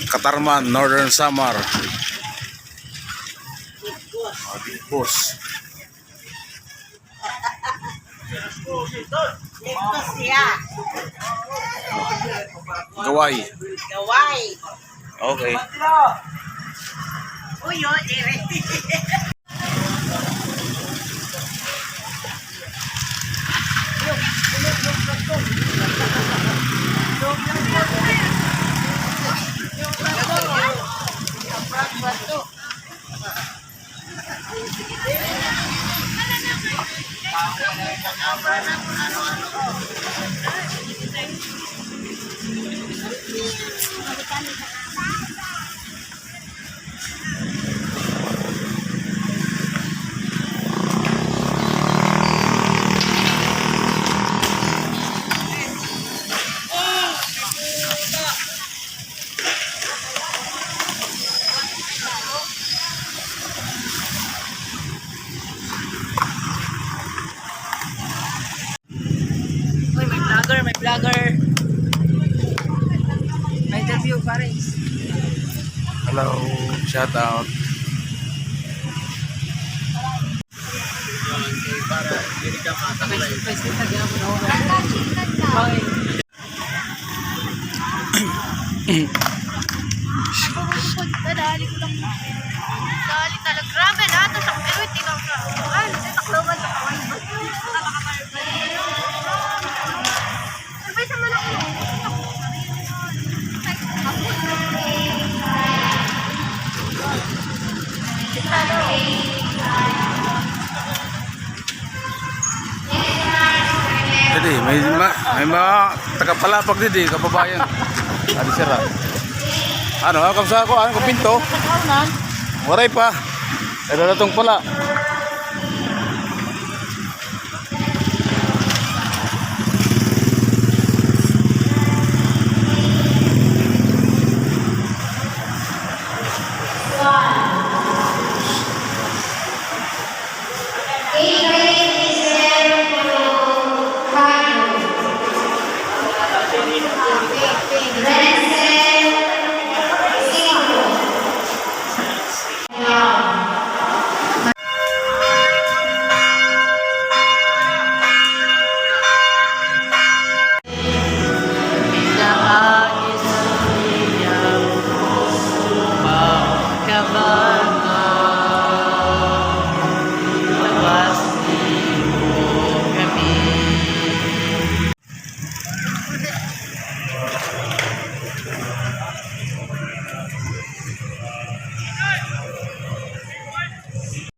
Katarman, Northern Samar. Big Boss. Ito siya. Gaway. Gaway. Okay. Uy, oh, dire. Uy, may vlogger. May interview, pares. Hello, shout out. Dali ko lang. Dali talaga. Grabe na. Ito sa pero hindi lang siya. Ay, nagtaklawan sa kawan. Sabay sa malak mo. Jadi, may mga tagapalapag dito, kababayan. Adi sira. Ano, kamsa ako, ano ko pinto? Waray pa. Ada datong pala.